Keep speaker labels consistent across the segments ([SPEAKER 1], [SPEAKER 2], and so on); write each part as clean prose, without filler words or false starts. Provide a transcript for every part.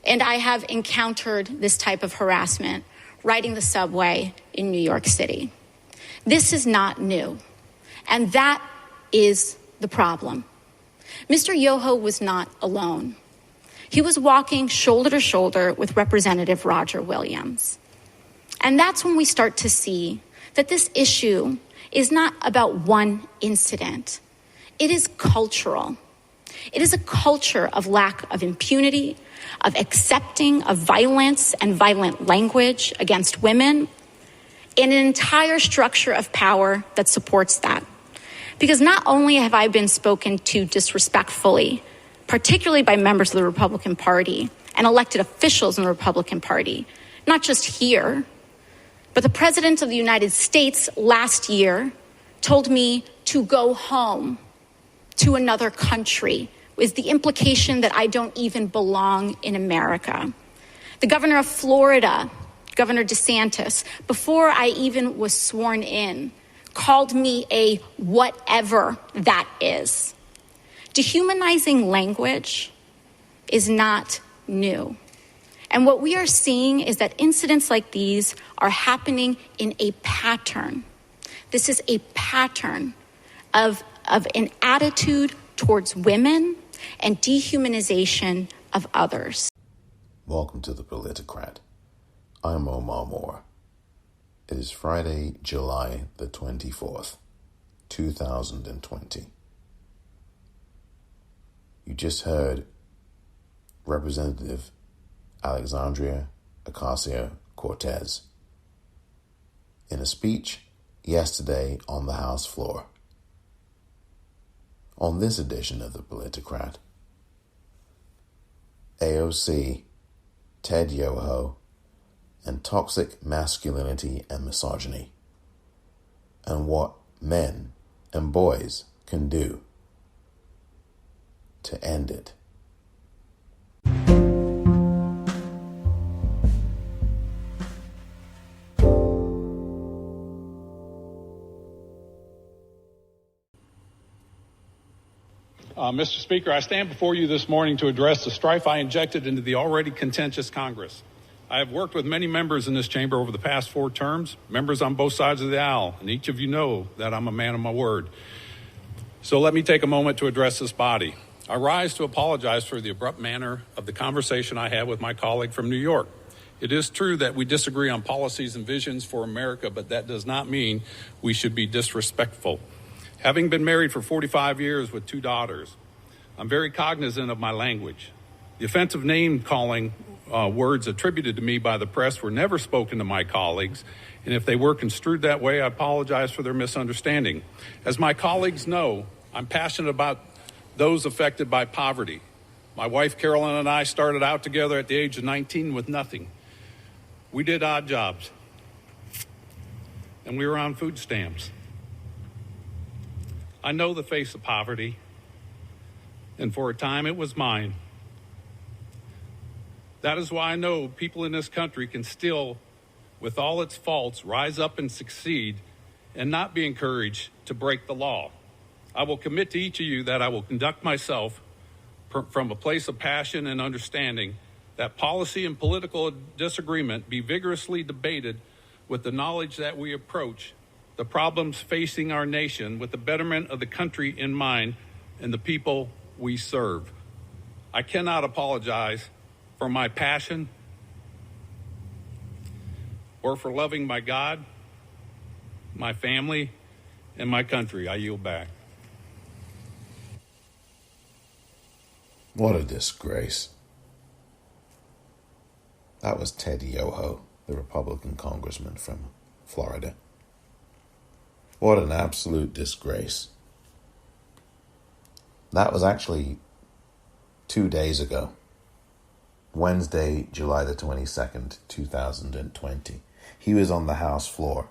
[SPEAKER 1] And I have encountered this type of harassment riding the subway in New York City. This is not new, and that is the problem. Mr. Yoho was not alone. He was walking shoulder to shoulder with Representative Roger Williams. And that's when we start to see that this issue is not about one incident. It is cultural. It is a culture of lack of impunity, of accepting of violence and violent language against women, and an entire structure of power that supports that. Because not only have I been spoken to disrespectfully, particularly by members of the Republican Party and elected officials in the Republican Party, not just here, but the President of the United States last year told me to go home to another country, with the implication that I don't even belong in America. The governor of Florida, Governor DeSantis, before I even was sworn in, called me a whatever that is. Dehumanizing language is not new. And what we are seeing is that incidents like these are happening in a pattern. This is a pattern of an attitude towards women and dehumanization of others.
[SPEAKER 2] Welcome to The Politicrat. I'm Omar Moore. It is Friday, July the 24th, 2020. You just heard Representative Alexandria Ocasio-Cortez in a speech yesterday on the House floor. On this edition of The Politicrat, AOC, Ted Yoho, and toxic masculinity and misogyny, and what men and boys can do to end it.
[SPEAKER 3] Mr. Speaker, I stand before you this morning to address the strife I injected into the already contentious Congress. I have worked with many members in this chamber over the past 4 terms, members on both sides of the aisle, and each of you know that I'm a man of my word. So let me take a moment to address this body. I rise to apologize for the abrupt manner of the conversation I had with my colleague from New York. It is true that we disagree on policies and visions for America, but that does not mean we should be disrespectful. Having been married for 45 years with 2 daughters, I'm very cognizant of my language. The offensive name-calling words attributed to me by the press were never spoken to my colleagues, and if they were construed that way, I apologize for their misunderstanding. As my colleagues know, I'm passionate about those affected by poverty. My wife, Carolyn, and I started out together at the age of 19 with nothing. We did odd jobs, and we were on food stamps. I know the face of poverty, and for a time it was mine. That is why I know people in this country can still, with all its faults, rise up and succeed and not be encouraged to break the law. I will commit to each of you that I will conduct myself from a place of passion and understanding, that policy and political disagreement be vigorously debated with the knowledge that we approach the problems facing our nation with the betterment of the country in mind and the people we serve. I cannot apologize for my passion or for loving my God, my family, and my country. I yield back.
[SPEAKER 2] What a disgrace. That was Ted Yoho, the Republican congressman from Florida. What an absolute disgrace. That was actually 2 days ago. Wednesday, July the 22nd, 2020. He was on the House floor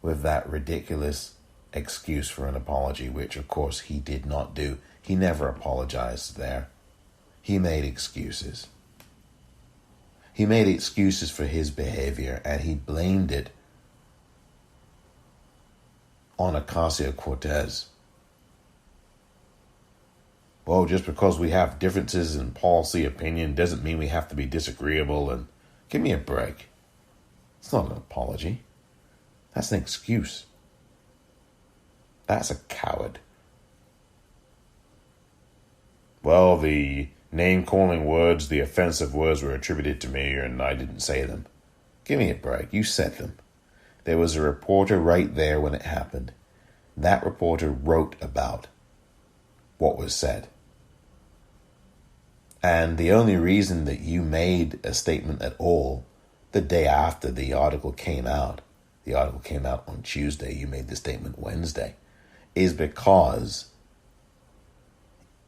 [SPEAKER 2] with that ridiculous excuse for an apology, which of course he did not do. He never apologized there. He made excuses. He made excuses for his behavior, and he blamed it on Ocasio-Cortez. well, just because we have differences in policy opinion doesn't mean we have to be disagreeable. And give me a break. It's not an apology. That's an excuse. That's a coward. Well, the name-calling words, the offensive words were attributed to me and I didn't say them. Give me a break. You said them. There was a reporter right there when it happened. That reporter wrote about what was said. And the only reason that you made a statement at all the day after the article came out on Tuesday, you made the statement Wednesday, is because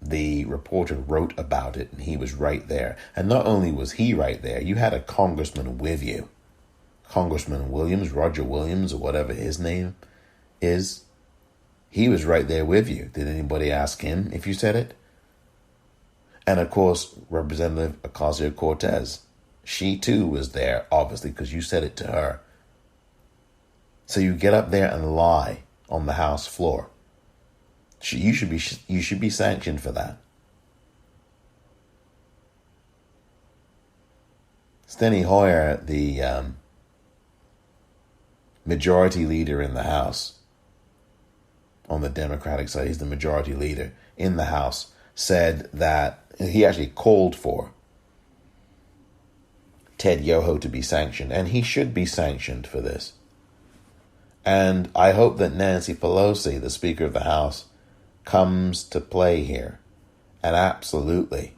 [SPEAKER 2] the reporter wrote about it and he was right there. And not only was he right there, you had a congressman with you. Congressman Williams, Roger Williams, or whatever his name is. He was right there with you. Did anybody ask him if you said it? And of course, Representative Ocasio-Cortez. She too was there, obviously, because you said it to her. So you get up there and lie on the House floor. You should be sanctioned for that. Steny Hoyer, the majority leader in the House, on the Democratic side, he's the majority leader in the House, said that he actually called for Ted Yoho to be sanctioned, and he should be sanctioned for this. And I hope that Nancy Pelosi, the Speaker of the House, comes to play here and absolutely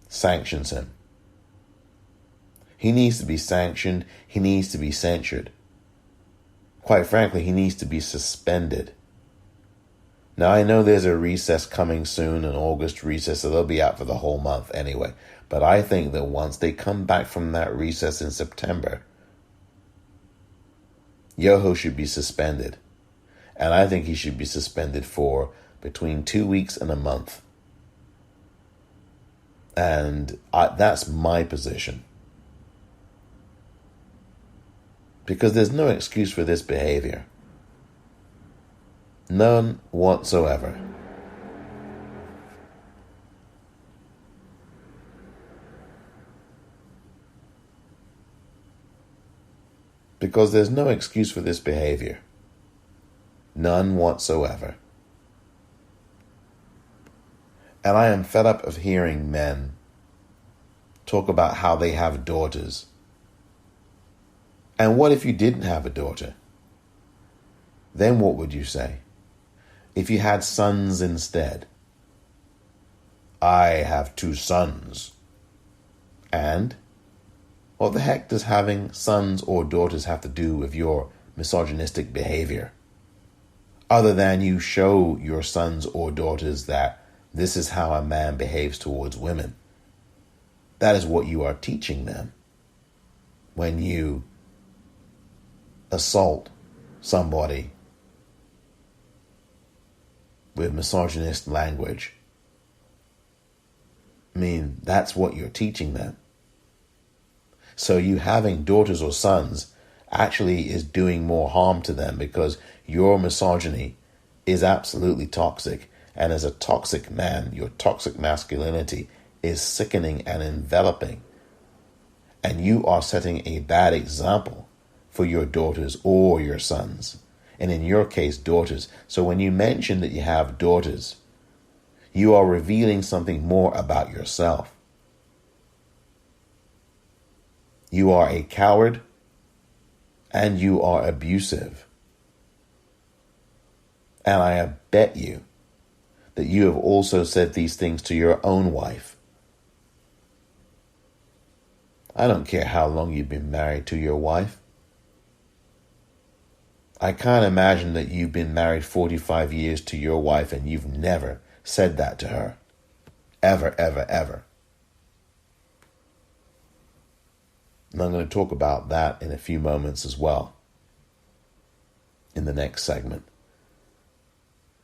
[SPEAKER 2] sanctions him. He needs to be sanctioned. He needs to be censured. Quite frankly, he needs to be suspended. Now, I know there's a recess coming soon, an August recess, so they'll be out for the whole month anyway. But I think that once they come back from that recess in September, Yoho should be suspended. And I think he should be suspended for between 2 weeks and a month. And that's my position. Because there's no excuse for this behavior. None whatsoever. Because there's no excuse for this behavior. None whatsoever. And I am fed up of hearing men talk about how they have daughters. And what if you didn't have a daughter? Then what would you say? If you had sons instead? I have 2 sons. And what the heck does having sons or daughters have to do with your misogynistic behavior? Other than you show your sons or daughters that this is how a man behaves towards women. That is what you are teaching them when you assault somebody with misogynist language. I mean, that's what you're teaching them. So you having daughters or sons actually is doing more harm to them because your misogyny is absolutely toxic. And as a toxic man, your toxic masculinity is sickening and enveloping. And you are setting a bad example for your daughters or your sons. And in your case, daughters. So when you mention that you have daughters, you are revealing something more about yourself. You are a coward and you are abusive. And I bet you that you have also said these things to your own wife. I don't care how long you've been married to your wife. I can't imagine that you've been married 45 years to your wife and you've never said that to her. Ever, ever, ever. And I'm going to talk about that in a few moments as well, in the next segment.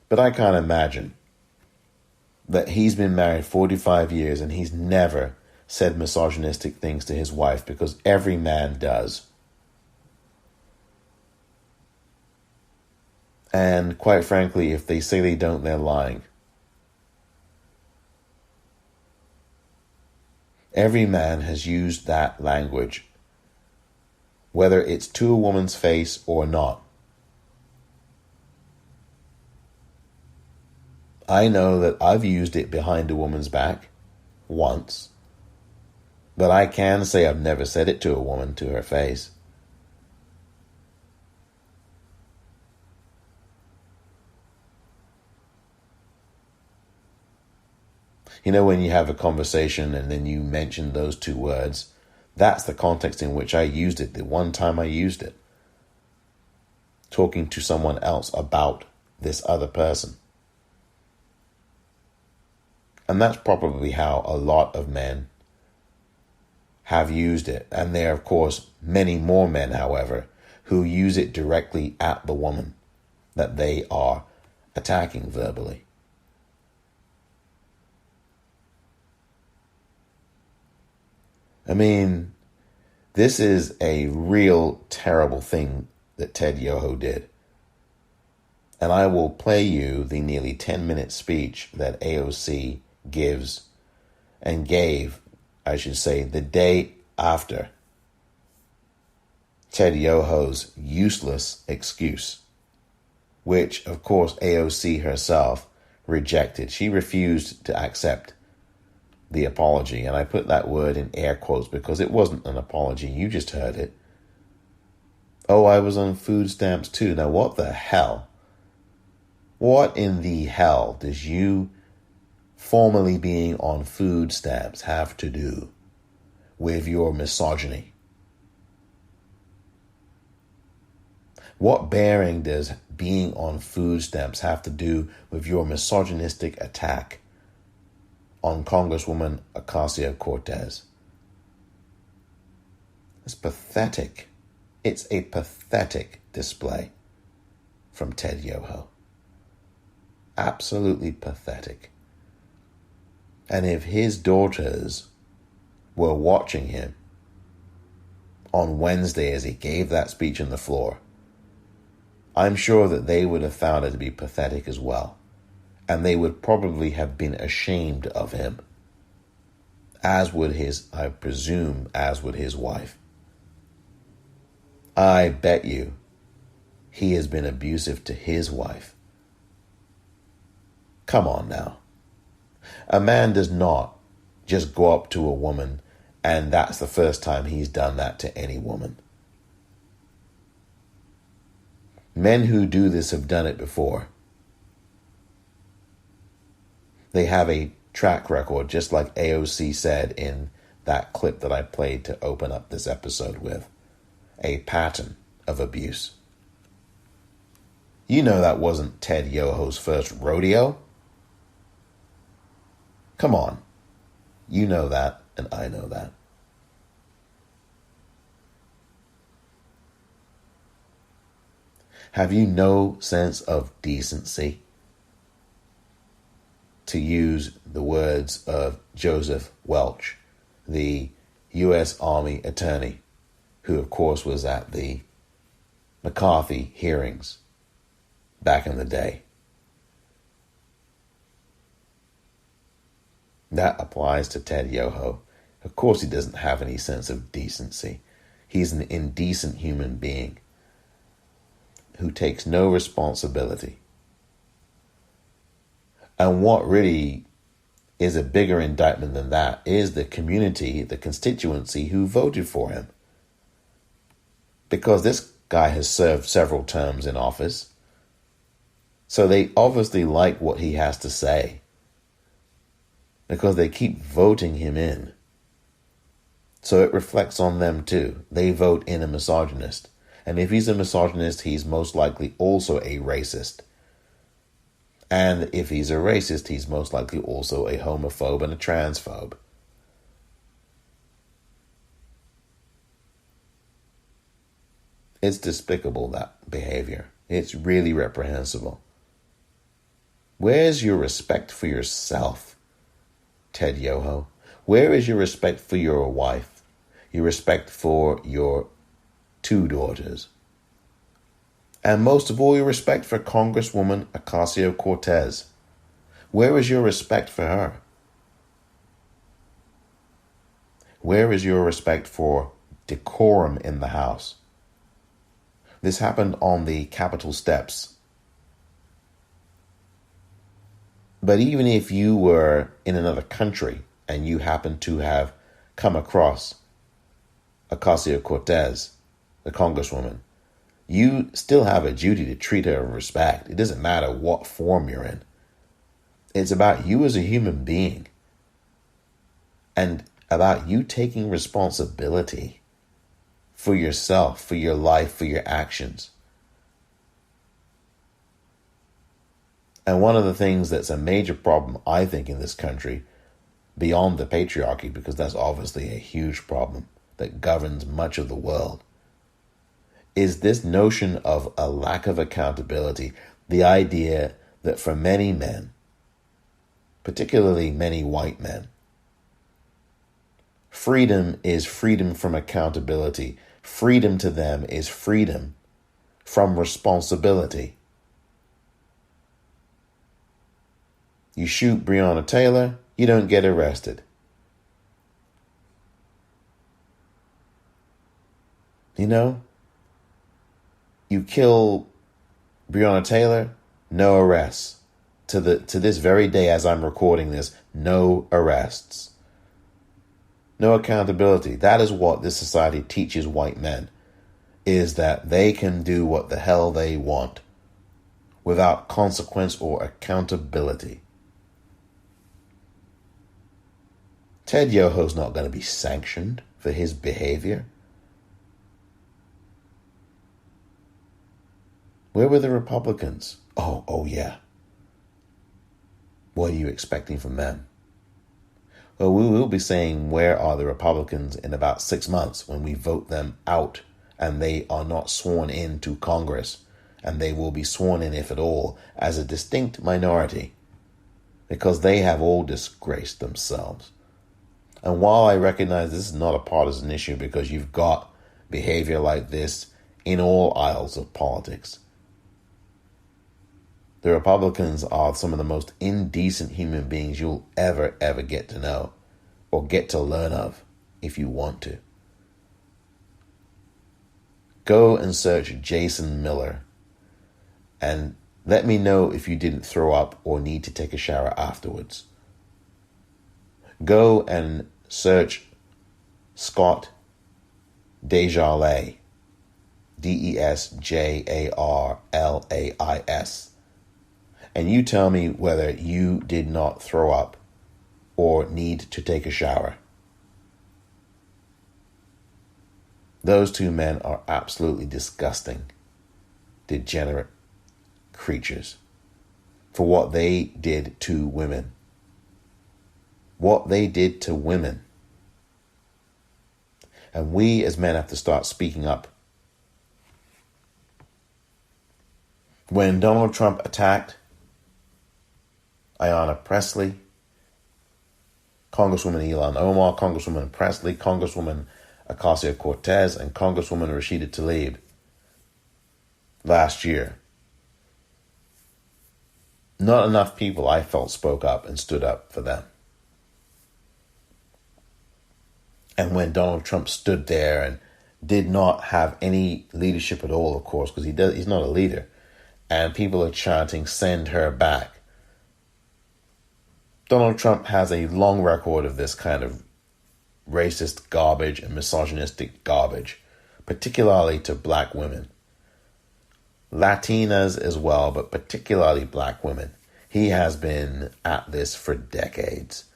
[SPEAKER 2] But I can't imagine that he's been married 45 years and he's never said misogynistic things to his wife, because every man does. And quite frankly, if they say they don't, they're lying. Every man has used that language, whether it's to a woman's face or not. I know that I've used it behind a woman's back once, but I can say I've never said it to a woman to her face. You know, when you have a conversation and then you mention those two words, that's the context in which I used it, the one time I used it. Talking to someone else about this other person. And that's probably how a lot of men have used it. And there are, of course, many more men, however, who use it directly at the woman that they are attacking verbally. I mean, this is a real terrible thing that Ted Yoho did. And I will play you the nearly 10-minute speech that AOC gives and gave, I should say, the day after Ted Yoho's useless excuse, which, of course, AOC herself rejected. She refused to accept the apology, and I put that word in air quotes because it wasn't an apology. You just heard it. Oh, I was on food stamps too. Now, what the hell? What in the hell does you formally being on food stamps have to do with your misogyny? What bearing does being on food stamps have to do with your misogynistic attack on Congresswoman Ocasio-Cortez? It's pathetic. It's a pathetic display from Ted Yoho. Absolutely pathetic. And if his daughters were watching him on Wednesday as he gave that speech on the floor, I'm sure that they would have found it to be pathetic as well. And they would probably have been ashamed of him. As would I presume, as would his wife. I bet you he has been abusive to his wife. Come on now. A man does not just go up to a woman and that's the first time he's done that to any woman. Men who do this have done it before. They have a track record, just like AOC said in that clip that I played to open up this episode with. A pattern of abuse. You know that wasn't Ted Yoho's first rodeo. Come on. You know that, and I know that. Have you no sense of decency? To use the words of Joseph Welch, the U.S. Army attorney, who of course was at the McCarthy hearings back in the day. That applies to Ted Yoho. Of course he doesn't have any sense of decency. He's an indecent human being who takes no responsibility. And what really is a bigger indictment than that is the community, the constituency who voted for him. Because this guy has served several terms in office. So they obviously like what he has to say. Because they keep voting him in. So it reflects on them too. They vote in a misogynist. And if he's a misogynist, he's most likely also a racist. And if he's a racist, he's most likely also a homophobe and a transphobe. It's despicable, that behavior. It's really reprehensible. Where's your respect for yourself, Ted Yoho? Where is your respect for your wife? Your respect for your two daughters? And most of all, your respect for Congresswoman Ocasio-Cortez. Where is your respect for her? Where is your respect for decorum in the House? This happened on the Capitol steps. But even if you were in another country and you happened to have come across Ocasio-Cortez, the Congresswoman, you still have a duty to treat her with respect. It doesn't matter what form you're in. It's about you as a human being and about you taking responsibility for yourself, for your life, for your actions. And one of the things that's a major problem, I think, in this country, beyond the patriarchy, because that's obviously a huge problem that governs much of the world, is this notion of a lack of accountability. The idea that for many men, particularly many white men, freedom is freedom from accountability. Freedom to them is freedom from responsibility. You shoot Breonna Taylor, you don't get arrested. You know? You kill Breonna Taylor, no arrests. To this very day as I'm recording this, no arrests. No accountability. That is what this society teaches white men, is that they can do what the hell they want without consequence or accountability. Ted Yoho's not going to be sanctioned for his behavior. Where were the Republicans? Oh yeah. What are you expecting from them? Well, we will be saying where are the Republicans in about 6 months when we vote them out and they are not sworn in to Congress, and they will be sworn in, if at all, as a distinct minority, because they have all disgraced themselves. And while I recognize this is not a partisan issue, because you've got behavior like this in all aisles of politics, the Republicans are some of the most indecent human beings you'll ever get to know or get to learn of if you want to. Go and search Jason Miller and let me know if you didn't throw up or need to take a shower afterwards. Go and search Scott Desjarlais, Desjarlais. And you tell me whether you did not throw up or need to take a shower. Those two men are absolutely disgusting, degenerate creatures for what they did to women. What they did to women. And we as men have to start speaking up. When Donald Trump attacked Ayanna Pressley, Congresswoman Ilhan Omar, Congresswoman Pressley, Congresswoman Ocasio-Cortez, and Congresswoman Rashida Tlaib last year, not enough people, I felt, spoke up and stood up for them. And when Donald Trump stood there and did not have any leadership at all, of course, because he's not a leader, and people are chanting, "Send her back." Donald Trump has a long record of this kind of racist garbage and misogynistic garbage, particularly to black women. Latinas as well, but particularly black women. He has been at this for decades.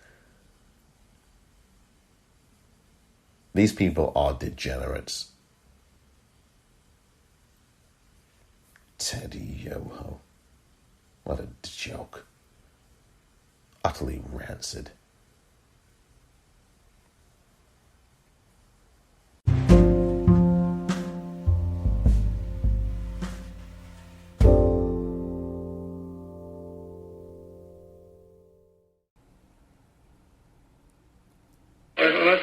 [SPEAKER 2] These people are degenerates. Teddy Yoho. What a joke. Utterly rancid.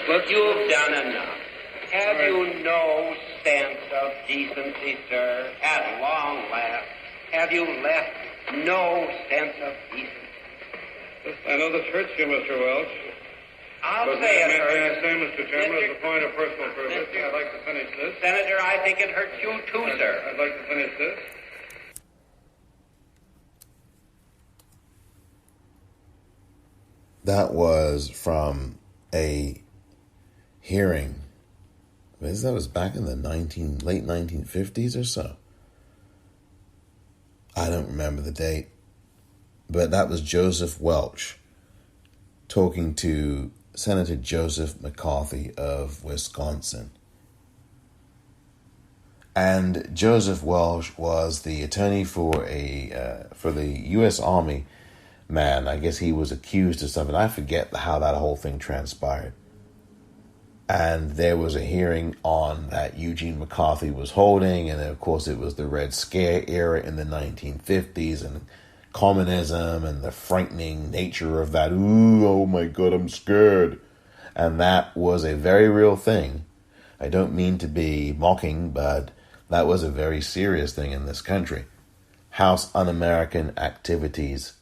[SPEAKER 4] What you've done enough. Have you no no sense of decency, sir? At long last, have you left no sense of decency?
[SPEAKER 5] I know this hurts you, Mr. Welch.
[SPEAKER 4] I'll say it hurts.
[SPEAKER 5] May I say, Mr. Chairman, as a point of personal privilege, I'd like to finish this.
[SPEAKER 4] Senator, I think it hurts you too, sir.
[SPEAKER 5] I'd like to finish this.
[SPEAKER 2] That was from a hearing. That was back in the late 1950s or so. I don't remember the date. But that was Joseph Welch talking to Senator Joseph McCarthy of Wisconsin. And Joseph Welch was the attorney for the U.S. Army man. I guess he was accused of something. I forget how that whole thing transpired. And there was a hearing on that Eugene McCarthy was holding, and of course it was the Red Scare era in the 1950s, and communism and the frightening nature of that. Ooh, oh my God, I'm scared. And that was a very real thing. I don't mean to be mocking, but that was a very serious thing in this country. House Un-American Activities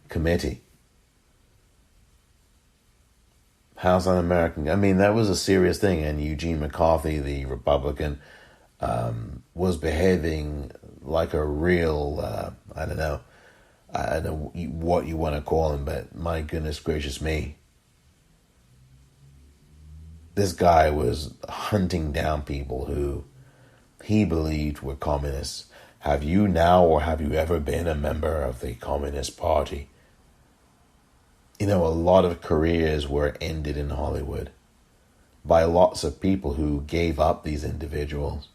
[SPEAKER 2] Committee. House Un-American, I mean, that was a serious thing. And Eugene McCarthy, the Republican, was behaving like a real, I don't know what you want to call him, but my goodness gracious me. This guy was hunting down people who he believed were communists. Have you now or have you ever been a member of the Communist Party? You know, a lot of careers were ended in Hollywood by lots of people who gave up these individuals.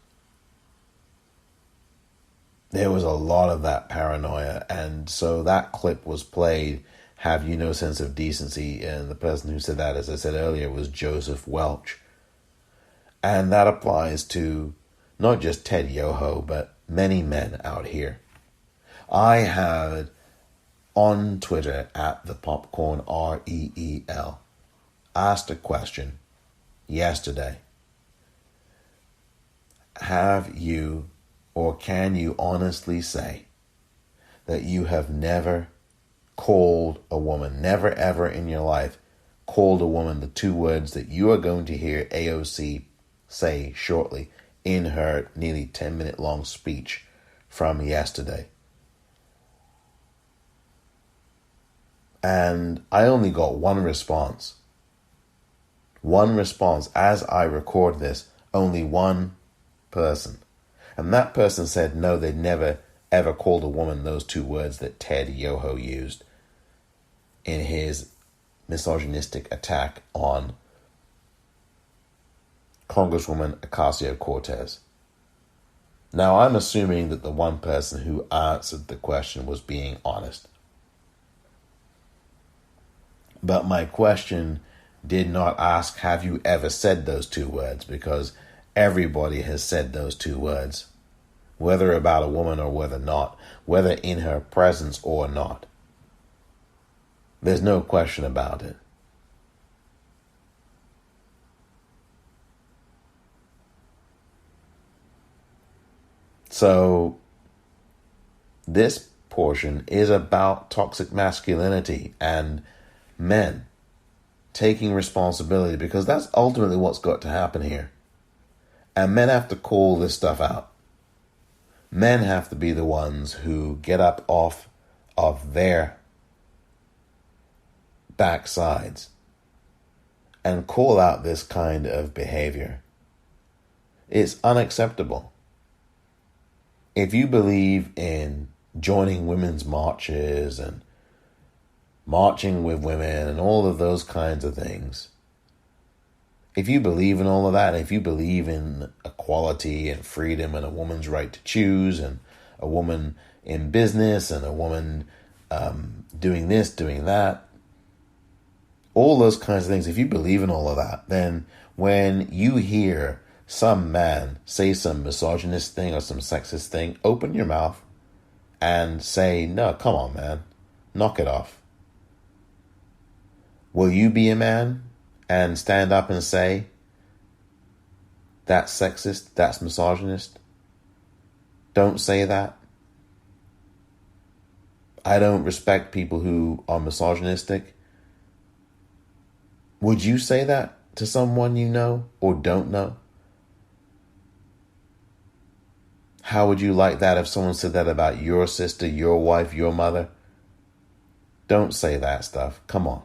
[SPEAKER 2] There was a lot of that paranoia, and so that clip was played, have you no sense of decency, and the person who said that, as I said earlier, was Joseph Welch. And that applies to not just Ted Yoho, but many men out here. I had on Twitter at the Popcorn REEL asked a question yesterday. Have you or can you honestly say that you have never called a woman, never ever in your life called a woman the two words that you are going to hear AOC say shortly in her nearly 10-minute long speech from yesterday? And I only got one response. One response as I record this, only one person. And that person said no, they'd never ever called a woman those two words that Ted Yoho used in his misogynistic attack on Congresswoman Ocasio-Cortez. Now, I'm assuming that the one person who answered the question was being honest. But my question did not ask, have you ever said those two words? Because everybody has said those two words, whether about a woman or whether not, whether in her presence or not. There's no question about it. So this portion is about toxic masculinity and men taking responsibility, because that's ultimately what's got to happen here. And men have to call this stuff out. Men have to be the ones who get up off of their backsides and call out this kind of behavior. It's unacceptable. If you believe in joining women's marches and marching with women and all of those kinds of things, if you believe in all of that, if you believe in equality and freedom and a woman's right to choose and a woman in business and a woman doing this, doing that, all those kinds of things, if you believe in all of that, then when you hear some man say some misogynist thing or some sexist thing, open your mouth and say, no, come on, man, knock it off. Will you be a man and stand up and say, That's sexist. That's misogynist. Don't say that. I don't respect people who are misogynistic. Would you say that to someone you know or don't know? How would you like that if someone said that about your sister, your wife, your mother? Don't say that stuff. Come on.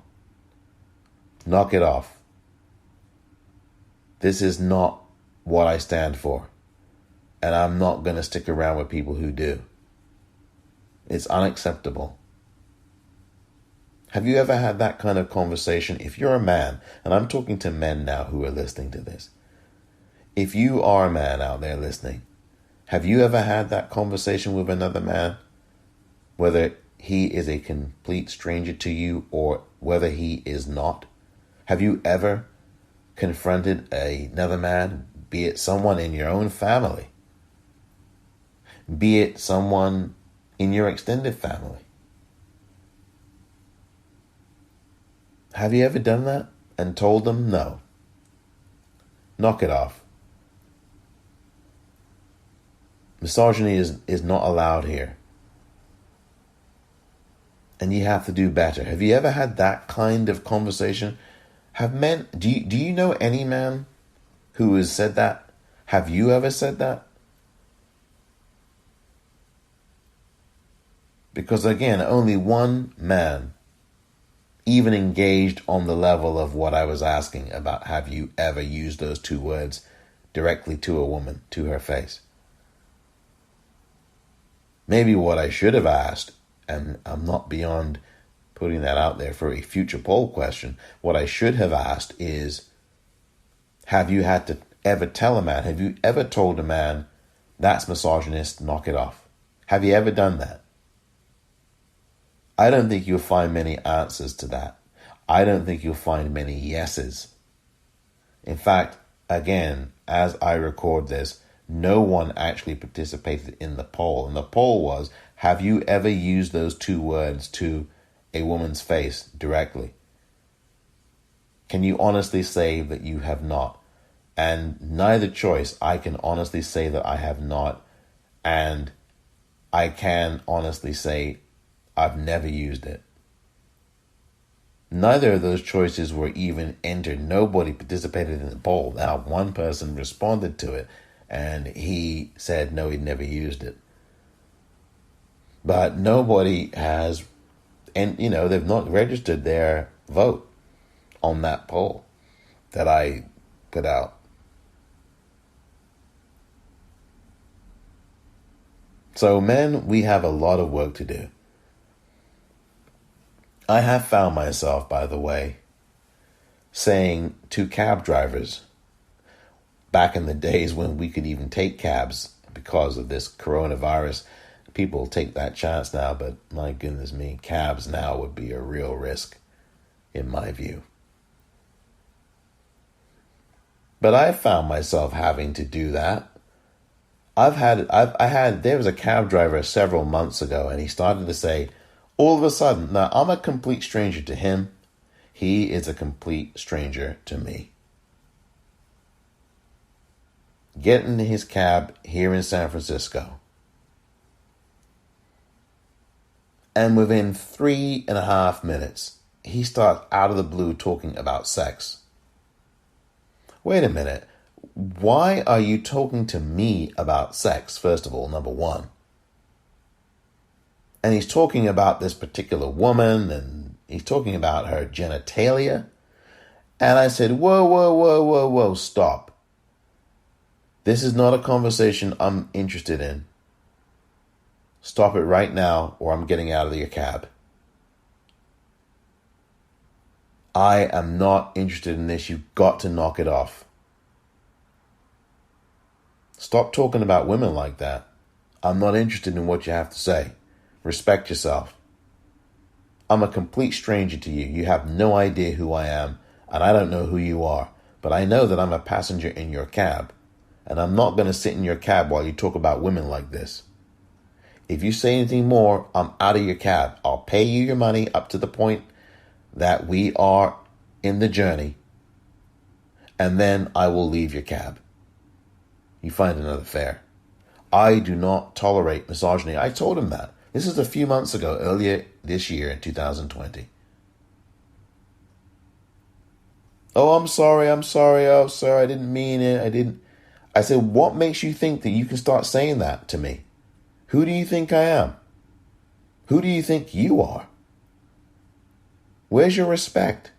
[SPEAKER 2] Knock it off. This is not what I stand for. And I'm not going to stick around with people who do. It's unacceptable. Have you ever had that kind of conversation? If you're a man, and I'm talking to men now who are listening to this. If you are a man out there listening, have you ever had that conversation with another man? Whether he is a complete stranger to you or whether he is not? Have you ever confronted another man, be it someone in your own family, be it someone in your extended family? Have you ever done that and told them no? Knock it off. Misogyny is not allowed here. And you have to do better. Have you ever had that kind of conversation? Have men, do you know any man who has said that? Have you ever said that? Because again, only one man even engaged on the level of what I was asking about. Have you ever used those two words directly to a woman, to her face? Maybe what I should have asked, and I'm not beyond putting that out there for a future poll question, what I should have asked is, have you had to ever tell a man, have you ever told a man, that's misogynist, knock it off? Have you ever done that? I don't think you'll find many answers to that. I don't think you'll find many yeses. In fact, again, as I record this, no one actually participated in the poll. And the poll was, have you ever used those two words to a woman's face directly? Can you honestly say that you have not? And neither choice, I can honestly say that I have not. And I can honestly say I've never used it. Neither of those choices were even entered. Nobody participated in the poll. Now, one person responded to it, and he said no, he'd never used it. But nobody has, and they've not registered their vote on that poll that I put out. So men, we have a lot of work to do. I have found myself, by the way, saying to cab drivers, back in the days when we could even take cabs because of this coronavirus, people take that chance now, but my goodness me, cabs now would be a real risk, in my view. But I found myself having to do that. There was a cab driver several months ago, and he started to say, all of a sudden, now I'm a complete stranger to him. He is a complete stranger to me. Get into his cab here in San Francisco. And within 3.5 minutes, he starts out of the blue talking about sex. Wait a minute. Why are you talking to me about sex, first of all, number one? And he's talking about this particular woman, and he's talking about her genitalia. And I said, whoa, stop. This is not a conversation I'm interested in. Stop it right now, or I'm getting out of your cab. I am not interested in this. You've got to knock it off. Stop talking about women like that. I'm not interested in what you have to say. Respect yourself. I'm a complete stranger to you. You have no idea who I am, and I don't know who you are. But I know that I'm a passenger in your cab, and I'm not going to sit in your cab while you talk about women like this. If you say anything more, I'm out of your cab. I'll pay you your money up to the point that we are in the journey, and then I will leave your cab. you find another fare. I do not tolerate misogyny. I told him that. This is a few months ago, earlier this year in 2020. Oh, I'm sorry. Oh, sir, I didn't mean it. I said, what makes you think that you can start saying that to me? Who do you think I am? Who do you think you are? Where's your respect?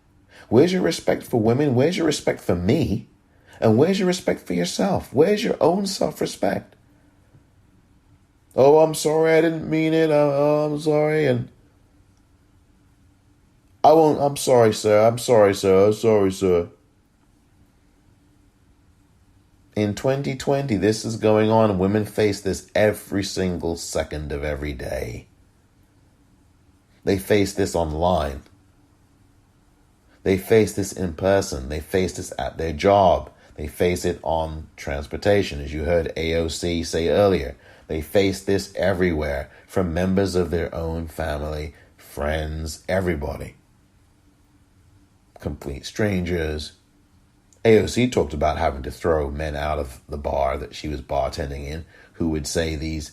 [SPEAKER 2] Where's your respect for women? Where's your respect for me? And where's your respect for yourself? Where's your own self-respect? Oh, I'm sorry, I didn't mean it. I'm sorry. And I won't. I'm sorry, sir. I'm sorry, sir. I'm sorry, sir. In 2020, this is going on, and women face this every single second of every day. They face this online. They face this in person. They face this at their job. They face it on transportation, as you heard AOC say earlier. They face this everywhere, from members of their own family, friends, everybody. Complete strangers. AOC talked about having to throw men out of the bar that she was bartending in who would say these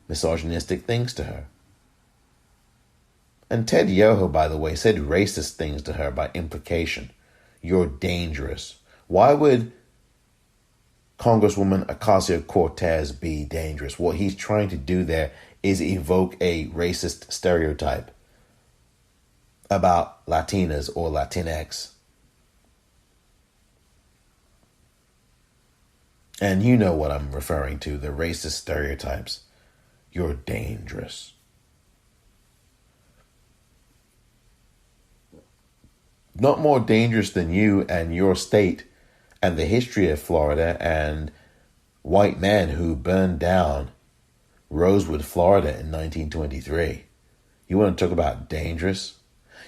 [SPEAKER 2] misogynistic things to her. And Ted Yoho, by the way, said racist things to her by implication. You're dangerous. Why would Congresswoman Ocasio-Cortez be dangerous? What he's trying to do there is evoke a racist stereotype about Latinas or Latinx. And you know what I'm referring to, the racist stereotypes. You're dangerous. Not more dangerous than you and your state and the history of Florida and white men who burned down Rosewood, Florida in 1923. You want to talk about dangerous?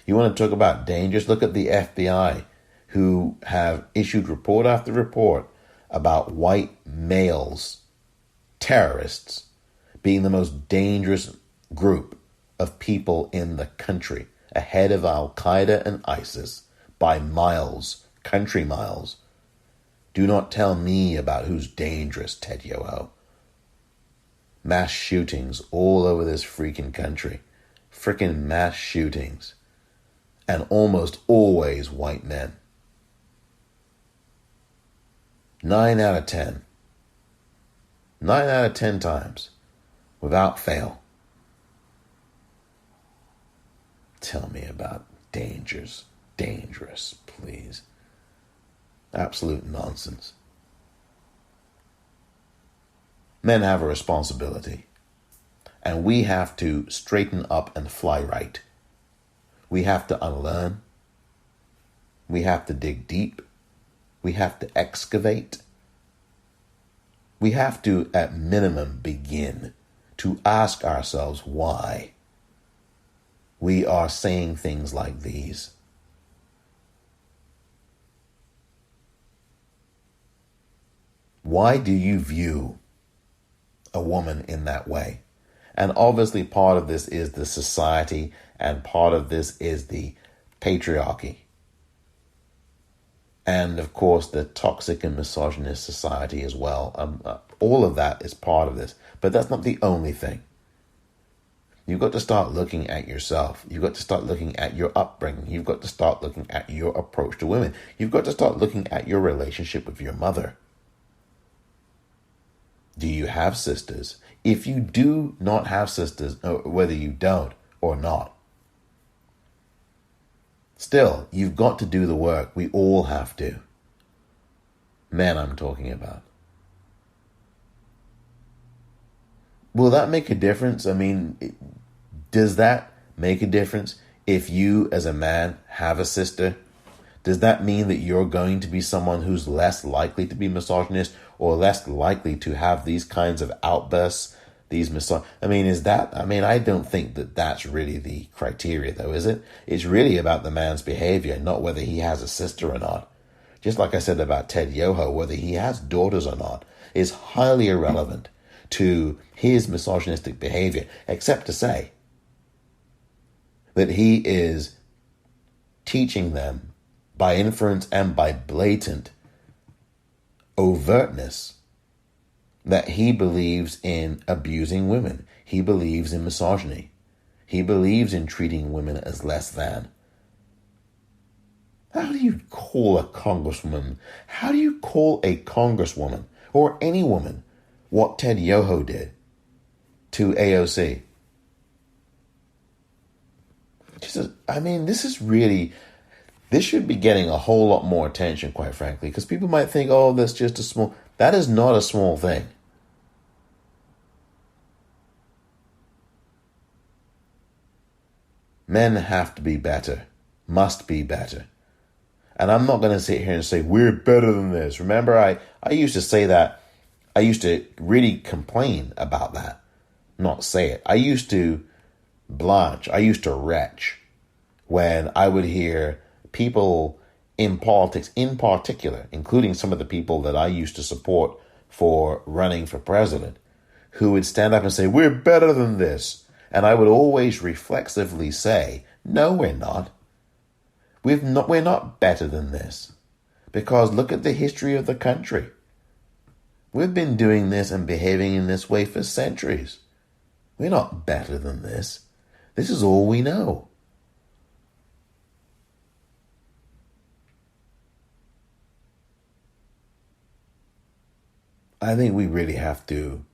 [SPEAKER 2] You want to talk about dangerous? Look at the FBI, who have issued report after report about white males, terrorists, being the most dangerous group of people in the country, ahead of Al-Qaeda and ISIS by miles, country miles. Do not tell me about who's dangerous, Ted Yoho. Mass shootings all over this freaking country. Freaking mass shootings. And almost always white men. 9 out of 10. 9 out of 10 times. Without fail. Tell me about dangerous, please. Absolute nonsense. Men have a responsibility, and we have to straighten up and fly right. We have to unlearn. We have to dig deep. We have to excavate. We have to, at minimum, begin to ask ourselves why we are saying things like these. Why do you view a woman in that way? And obviously part of this is the society, and part of this is the patriarchy. And of course the toxic and misogynist society as well. All of that is part of this, but that's not the only thing. You've got to start looking at yourself. You've got to start looking at your upbringing. You've got to start looking at your approach to women. You've got to start looking at your relationship with your mother. Do you have sisters? If you do not have sisters, whether you don't or not, still, you've got to do the work. We all have to. Men, I'm talking about. Will that make a difference? I mean, does that make a difference if you as a man have a sister? Does that mean that you're going to be someone who's less likely to be misogynist or less likely to have these kinds of outbursts? I don't think that that's really the criteria, though, is it? It's really about the man's behavior, not whether he has a sister or not. Just like I said about Ted Yoho, whether he has daughters or not is highly irrelevant to his misogynistic behavior, except to say that he is teaching them by inference and by blatant overtness that he believes in abusing women. He believes in misogyny. He believes in treating women as less than. How do you call a congresswoman? How do you call a congresswoman or any woman what Ted Yoho did to AOC? This should be getting a whole lot more attention, quite frankly, because people might think, oh, that's just that is not a small thing. Men have to be better, must be better. And I'm not going to sit here and say, we're better than this. Remember, I used to say that. I used to really complain about that. Not say it. I used to blanch. I used to retch when I would hear people in politics, in particular, including some of the people that I used to support for running for president, who would stand up and say, we're better than this. And I would always reflexively say, no, we're not. We're not better than this. Because look at the history of the country. We've been doing this and behaving in this way for centuries. We're not better than this. This is all we know. I think we really have to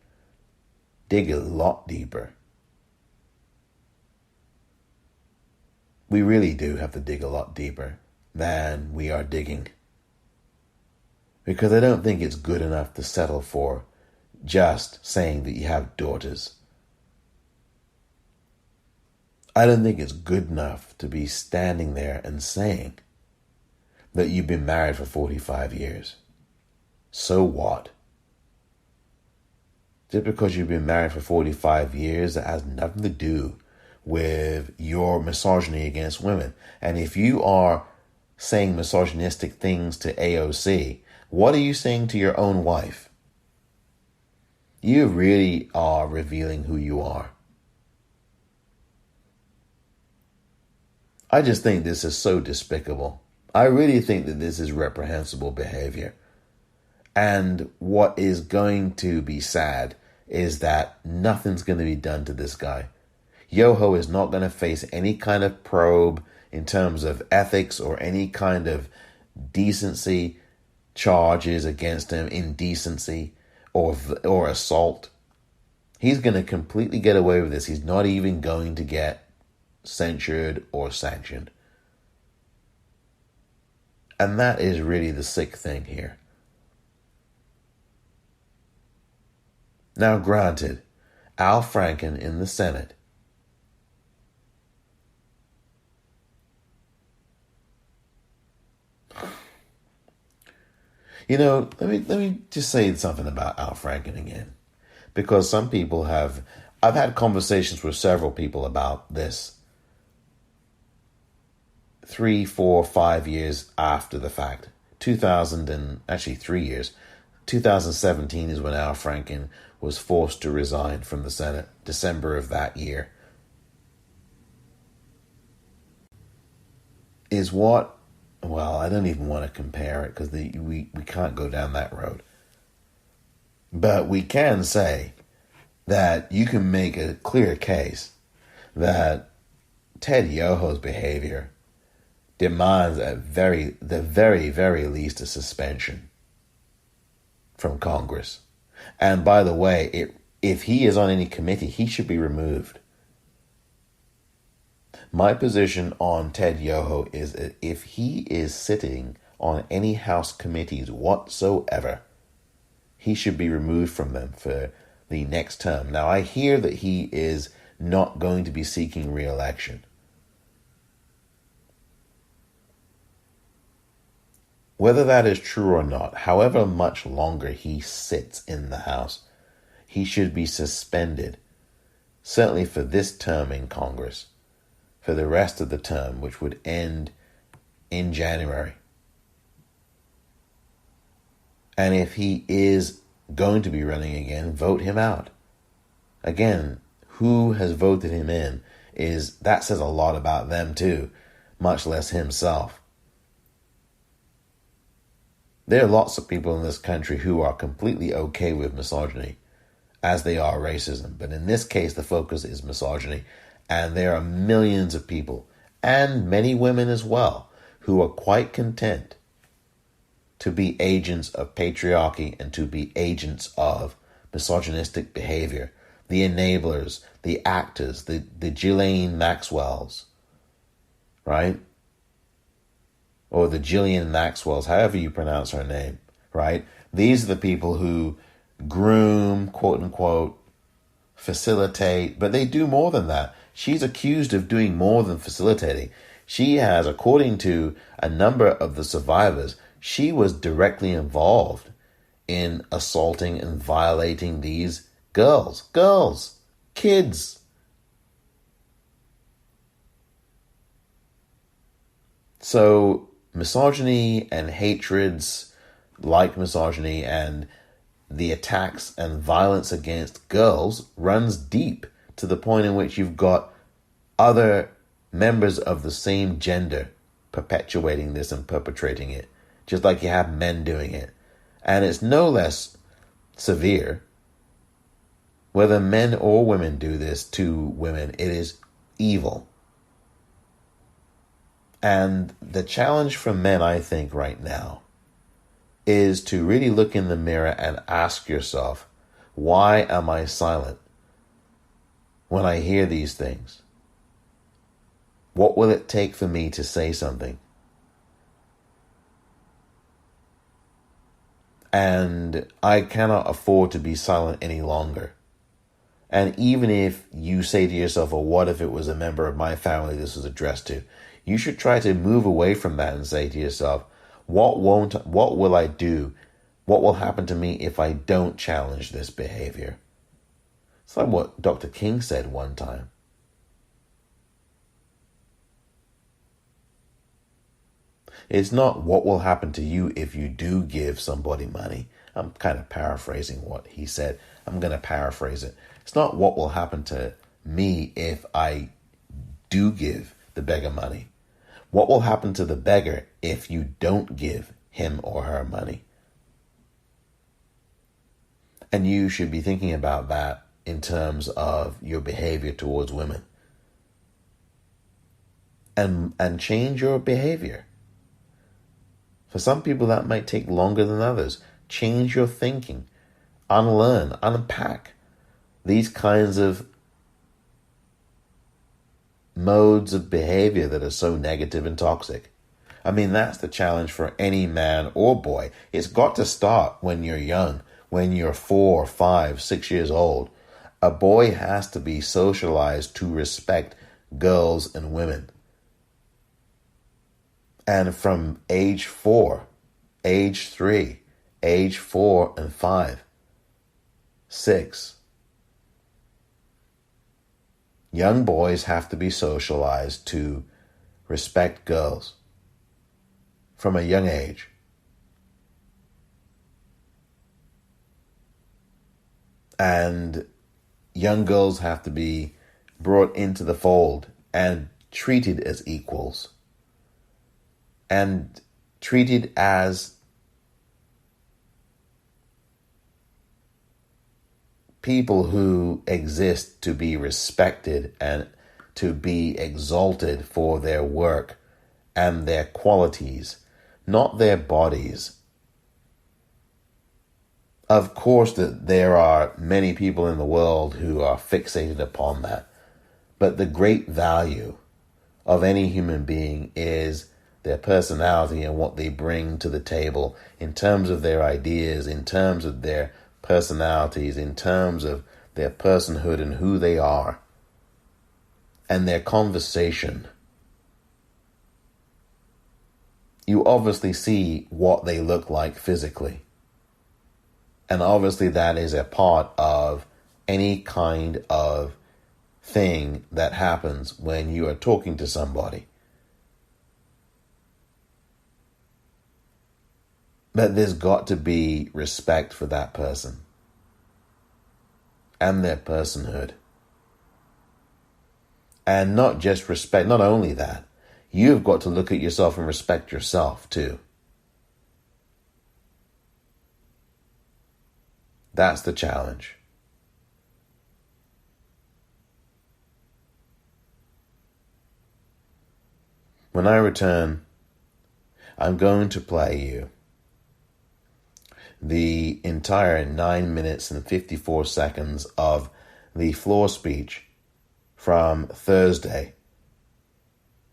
[SPEAKER 2] dig a lot deeper. We really do have to dig a lot deeper than we are digging. Because I don't think it's good enough to settle for just saying that you have daughters. I don't think it's good enough to be standing there and saying that you've been married for 45 years. So what? Just because you've been married for 45 years, that has nothing to do with your misogyny against women. And if you are saying misogynistic things to AOC, what are you saying to your own wife? You really are revealing who you are. I just think this is so despicable. I really think that this is reprehensible behavior. And what is going to be sad is that nothing's going to be done to this guy. Yoho is not going to face any kind of probe in terms of ethics or any kind of decency charges against him, indecency or assault. He's going to completely get away with this. He's not even going to get censured or sanctioned. And that is really the sick thing here. Now, granted, Al Franken in the Senate let me just say something about Al Franken again. Because some people I've had conversations with several people about this 3, 4, 5 years after the fact. 3 years. 2017 is when Al Franken was forced to resign from the Senate, December of that year. I don't even want to compare it because we can't go down that road. But we can say that you can make a clear case that Ted Yoho's behavior demands the very, very least a suspension from Congress. And by the way, if he is on any committee, he should be removed. My position on Ted Yoho is that if he is sitting on any House committees whatsoever, he should be removed from them for the next term. Now, I hear that he is not going to be seeking re-election. Whether that is true or not, however much longer he sits in the House, he should be suspended, certainly for this term in Congress, for the rest of the term, which would end in January. And if he is going to be running again, vote him out. Again, who has voted him in that says a lot about them too, much less himself. There are lots of people in this country who are completely okay with misogyny, as they are racism. But in this case, the focus is misogyny. And there are millions of people, and many women as well, who are quite content to be agents of patriarchy and to be agents of misogynistic behavior. The enablers, the actors, the Ghislaine Maxwells, right? Or the Gillian Maxwells, however you pronounce her name, right? These are the people who groom, quote unquote, facilitate, but they do more than that. She's accused of doing more than facilitating. She has, according to a number of the survivors, she was directly involved in assaulting and violating these girls, kids. So misogyny and hatreds like misogyny and the attacks and violence against girls runs deep to the point in which you've got other members of the same gender perpetuating this and perpetrating it, just like you have men doing it. And it's no less severe. Whether men or women do this to women, it is evil. And the challenge for men, I think, right now, is to really look in the mirror and ask yourself, why am I silent when I hear these things? What will it take for me to say something? And I cannot afford to be silent any longer. And even if you say to yourself, well, what if it was a member of my family this was addressed to? You should try to move away from that and say to yourself, what will I do? What will happen to me if I don't challenge this behavior? It's like what Dr. King said one time. It's not what will happen to you if you do give somebody money. I'm kind of paraphrasing what he said. I'm going to paraphrase it. It's not what will happen to me if I do give the beggar money. What will happen to the beggar if you don't give him or her money? And you should be thinking about that in terms of your behavior towards women. And change your behavior. For some people, that might take longer than others. Change your thinking. Unlearn, unpack these kinds of modes of behavior that are so negative and toxic. I mean, that's the challenge for any man or boy. It's got to start when you're young, when you're 4, 5, 6 years old. A boy has to be socialized to respect girls and women. And from age 4, age 3, age 4 and 5, 6, young boys have to be socialized to respect girls from a young age. And young girls have to be brought into the fold and treated as equals and treated as people who exist to be respected and to be exalted for their work and their qualities, not their bodies. Of course, that there are many people in the world who are fixated upon that, but the great value of any human being is their personality and what they bring to the table in terms of their ideas, in terms of their personalities, in terms of their personhood and who they are, and their conversation. You obviously see what they look like physically. And obviously that is a part of any kind of thing that happens when you are talking to somebody. But there's got to be respect for that person and their personhood. And not just respect, not only that, you've got to look at yourself and respect yourself too. That's the challenge. When I return, I'm going to play you the entire 9 minutes and 54 seconds of the floor speech from Thursday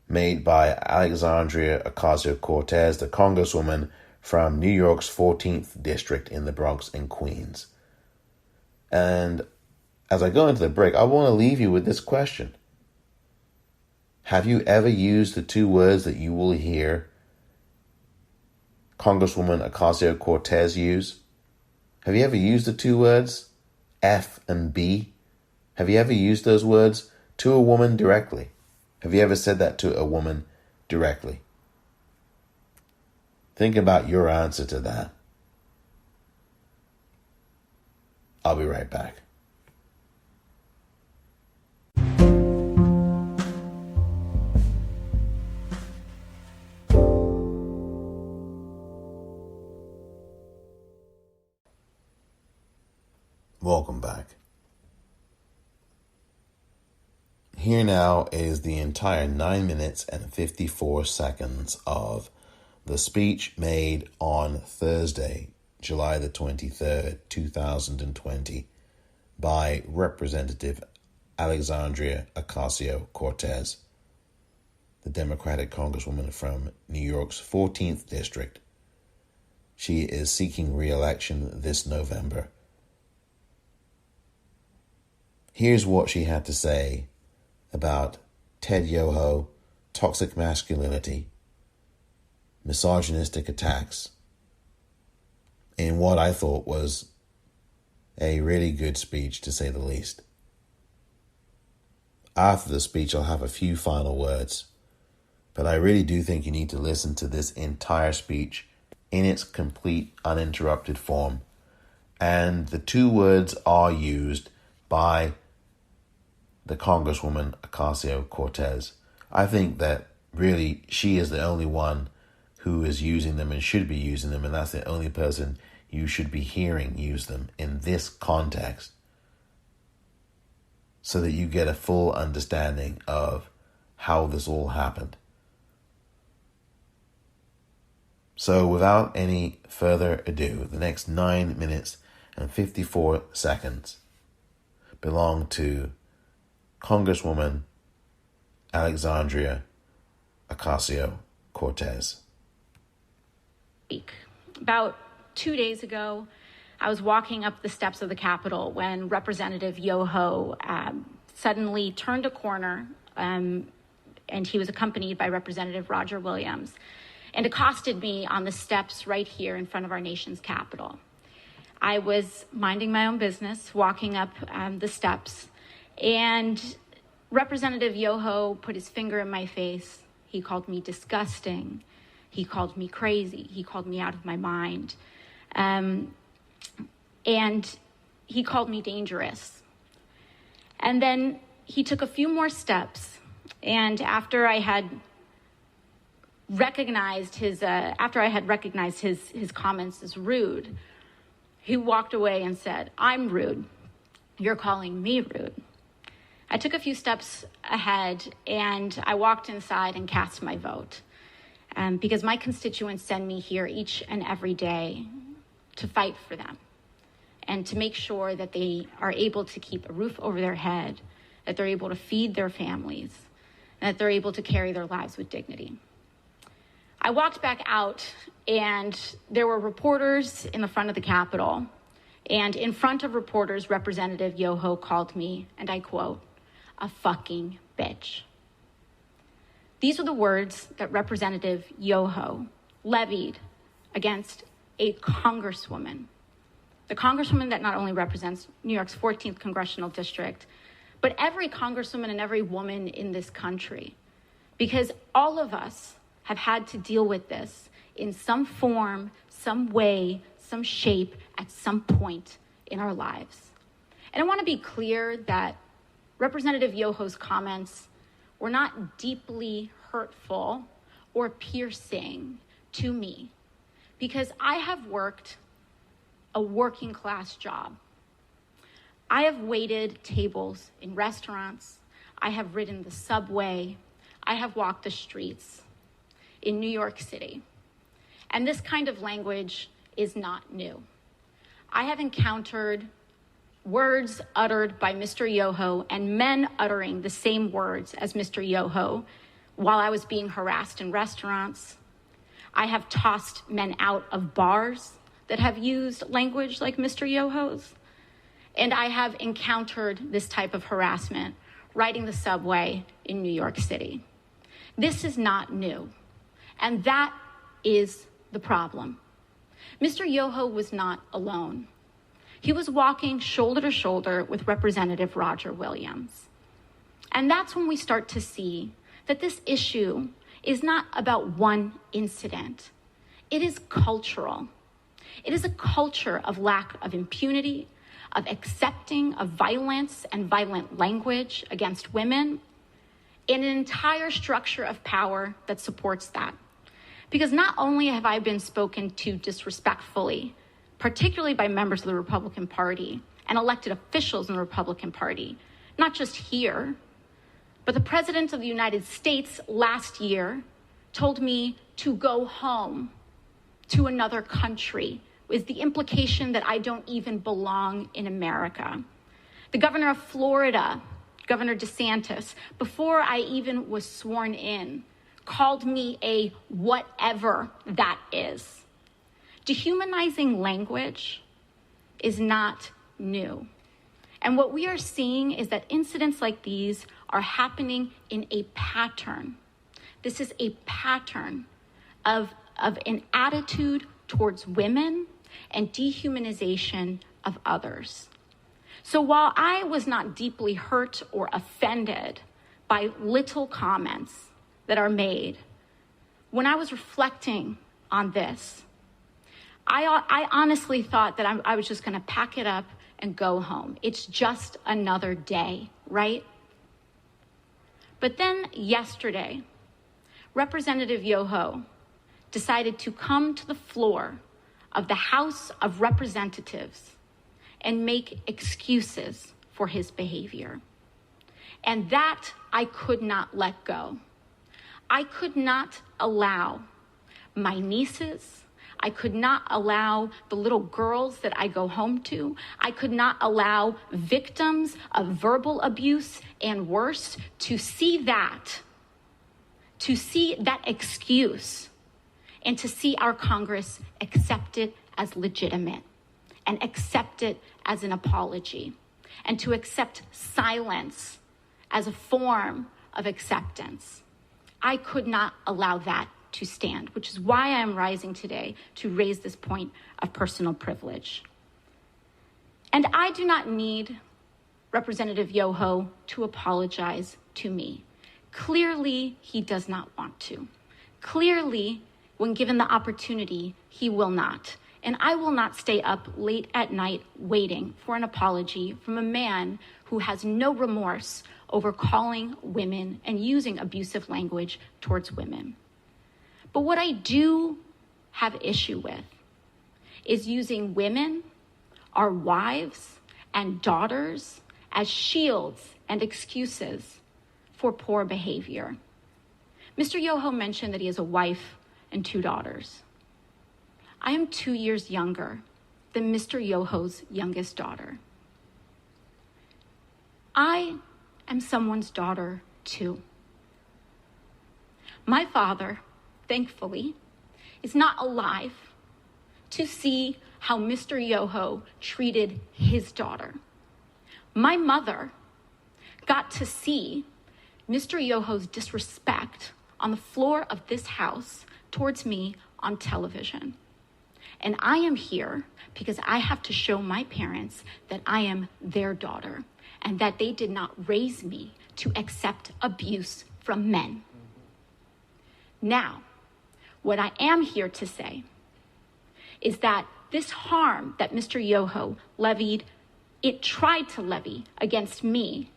[SPEAKER 2] made by Alexandria Ocasio-Cortez, the congresswoman from New York's 14th district in the Bronx and Queens. And as I go into the break, I want to leave you with this question. Have you ever used the two words that you will hear Congresswoman Ocasio-Cortez use? Have you ever used the two words, F and B? Have you ever used those words to a woman directly? Have you ever said that to a woman directly? Think about your answer to that. I'll be right back. Welcome back. Here now is the entire 9 minutes and 54 seconds of the speech made on Thursday, July the 23rd, 2020, by Representative Alexandria Ocasio-Cortez, the Democratic Congresswoman from New York's 14th District. She is seeking re-election this November. Here's what she had to say about Ted Yoho, toxic masculinity, misogynistic attacks, in what I thought was a really good speech, to say the least. After the speech, I'll have a few final words, but I really do think you need to listen to this entire speech in its complete, uninterrupted form. And the two words are used by the Congresswoman Ocasio-Cortez. I think that really she is the only one who is using them and should be using them, and that's the only person you should be hearing use them in this context, so that you get a full understanding of how this all happened. So without any further ado, the next 9 minutes and 54 seconds belong to Congresswoman Alexandria Ocasio-Cortez.
[SPEAKER 1] About 2 days ago, I was walking up the steps of the Capitol when Representative Yoho suddenly turned a corner, and he was accompanied by Representative Roger Williams, and accosted me on the steps right here in front of our nation's Capitol. I was minding my own business, walking up the steps, and Representative Yoho put his finger in my face. He called me disgusting. He called me crazy. He called me out of my mind. And he called me dangerous. And then he took a few more steps. And after I had recognized his comments as rude, he walked away and said, "I'm rude. You're calling me rude." I took a few steps ahead and I walked inside and cast my vote, because my constituents send me here each and every day to fight for them and to make sure that they are able to keep a roof over their head, that they're able to feed their families, and that they're able to carry their lives with dignity. I walked back out and there were reporters in the front of the Capitol, and in front of reporters, Representative Yoho called me, and I quote, "a fucking bitch." These were the words that Representative Yoho levied against a congresswoman, the congresswoman that not only represents New York's 14th congressional district, but every congresswoman and every woman in this country, because all of us have had to deal with this in some form, some way, some shape, at some point in our lives. And I want to be clear that Representative Yoho's comments were not deeply hurtful or piercing to me, because I have worked a working class job. I have waited tables in restaurants. I have ridden the subway. I have walked the streets in New York City. And this kind of language is not new. I have encountered words uttered by Mr. Yoho and men uttering the same words as Mr. Yoho while I was being harassed in restaurants. I have tossed men out of bars that have used language like Mr. Yoho's. And I have encountered this type of harassment riding the subway in New York City. This is not new. And that is the problem. Mr. Yoho was not alone. He was walking shoulder to shoulder with Representative Roger Williams. And that's when we start to see that this issue is not about one incident. It is cultural. It is a culture of lack of impunity, of accepting of violence and violent language against women, and an entire structure of power that supports that. Because not only have I been spoken to disrespectfully, particularly by members of the Republican Party and elected officials in the Republican Party, not just here, but the President of the United States last year told me to go home to another country with the implication that I don't even belong in America. The governor of Florida, Governor DeSantis, before I even was sworn in, called me a whatever that is. Dehumanizing language is not new. And what we are seeing is that incidents like these are happening in a pattern. This is a pattern of an attitude towards women and dehumanization of others. So while I was not deeply hurt or offended by little comments that are made, when I was reflecting on this, I honestly thought that I was just going to pack it up and go home. It's just another day, right? But then yesterday, Representative Yoho decided to come to the floor of the House of Representatives and make excuses for his behavior. And that I could not let go. I could not allow my nieces, I could not allow the little girls that I go home to, I could not allow victims of verbal abuse and worse to see that excuse, and to see our Congress accept it as legitimate and accept it as an apology, and to accept silence as a form of acceptance. I could not allow that to stand, which is why I am rising today to raise this point of personal privilege. And I do not need Representative Yoho to apologize to me. Clearly, he does not want to. Clearly, when given the opportunity, he will not. And I will not stay up late at night waiting for an apology from a man who has no remorse over calling women and using abusive language towards women. But what I do have issue with is using women, our wives and daughters, as shields and excuses for poor behavior. Mr. Yoho mentioned that he has a wife and 2 daughters. I am 2 years younger than Mr. Yoho's youngest daughter. I am someone's daughter too. My father, thankfully, is not alive to see how Mr. Yoho treated his daughter. My mother got to see Mr. Yoho's disrespect on the floor of this house towards me on television. And I am here because I have to show my parents that I am their daughter and that they did not raise me to accept abuse from men. Now, what I am here to say is that this harm that Mr. Yoho tried to levy against me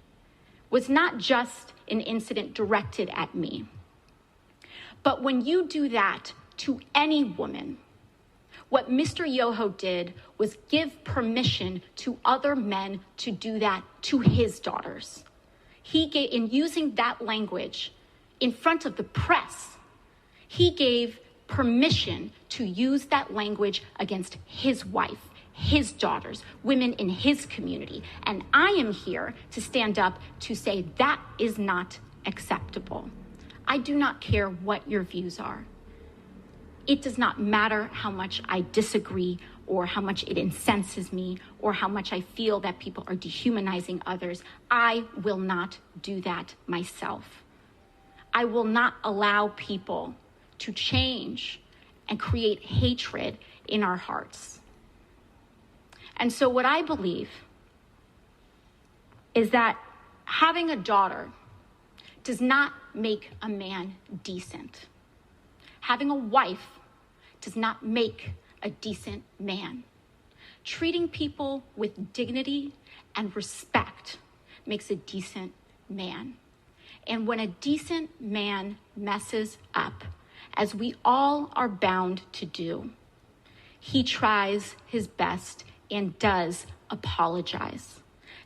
[SPEAKER 1] was not just an incident directed at me. But when you do that to any woman, What Mr. Yoho did was give permission to other men to do that to his daughters. He gave, in using that language in front of the press, he gave permission to use that language against his wife, his daughters, women in his community. And I am here to stand up to say that is not acceptable. I do not care what your views are. It does not matter how much I disagree or how much it incenses me or how much I feel that people are dehumanizing others. I will not do that myself. I will not allow people to change and create hatred in our hearts. And so what I believe is that having a daughter does not make a man decent. Having a wife does not make a decent man. Treating people with dignity and respect makes a decent man. And when a decent man messes up, as we all are bound to do, he tries his best and does apologize.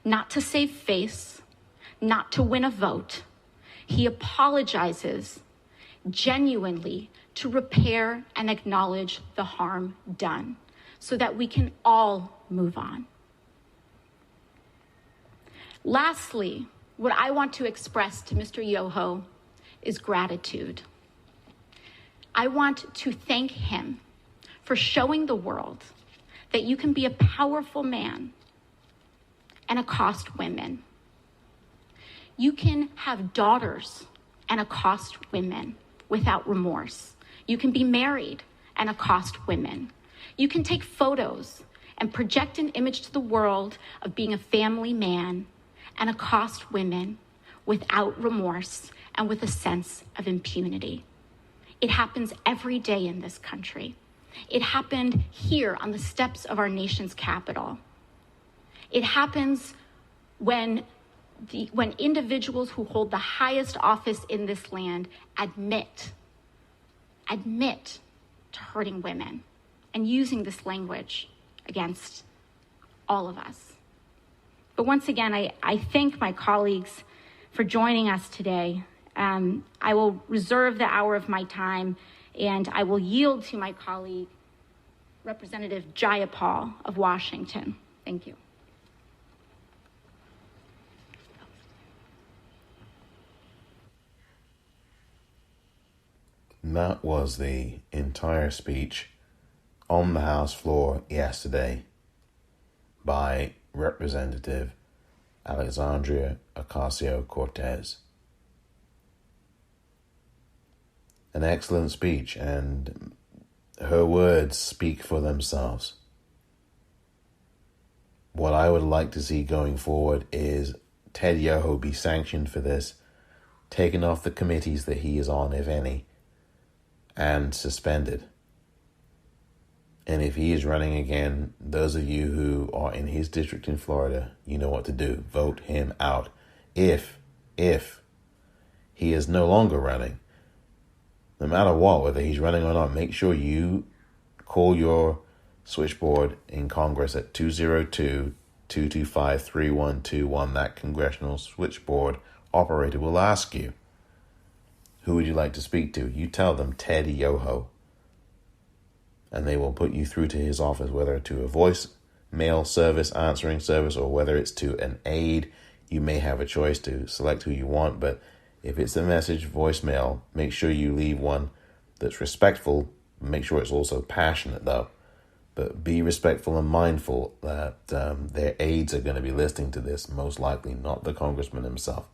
[SPEAKER 1] Not to save face, not to win a vote. He apologizes genuinely to repair and acknowledge the harm done so that we can all move on. Lastly, what I want to express to Mr. Yoho is gratitude. I want to thank him for showing the world that you can be a powerful man and accost women. You can have daughters and accost women without remorse. You can be married and accost women. You can take photos and project an image to the world of being a family man and accost women without remorse and with a sense of impunity. It happens every day in this country. It happened here on the steps of our nation's capital. It happens when individuals who hold the highest office in this land admit to hurting women and using this language against all of us. But once again, I thank my colleagues for joining us today. I will reserve the hour of my time, and I will yield to my colleague, Representative Jayapal of Washington. Thank you.
[SPEAKER 2] That was the entire speech on the House floor yesterday by Representative Alexandria Ocasio-Cortez. An excellent speech, and her words speak for themselves. What I would like to see going forward is Ted Yoho be sanctioned for this, taken off the committees that he is on, if any, and suspended. And if he is running again, those of you who are in his district in Florida, you know what to do. Vote him out. If he is no longer running, no matter what, whether he's running or not, make sure you call your switchboard in Congress at 202-225-3121. That congressional switchboard operator will ask you, who would you like to speak to? You tell them Ted Yoho, and they will put you through to his office, whether to a voicemail service, answering service, or whether it's to an aide. You may have a choice to select who you want, but if it's a message, voicemail, make sure you leave one that's respectful. Make sure it's also passionate, though. But be respectful and mindful that their aides are going to be listening to this, most likely, not the congressman himself.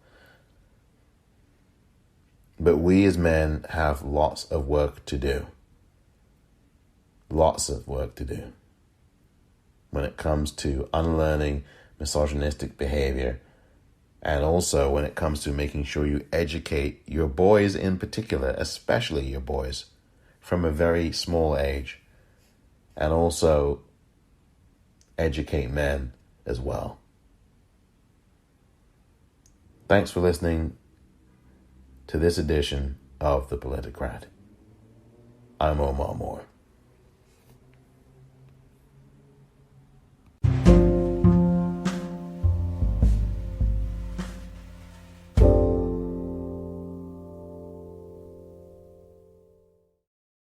[SPEAKER 2] But we as men have lots of work to do. Lots of work to do when it comes to unlearning misogynistic behavior, and also when it comes to making sure you educate your boys in particular, especially your boys, from a very small age, and also educate men as well. Thanks for listening to this edition of The Politicrat. I'm Omar Moore.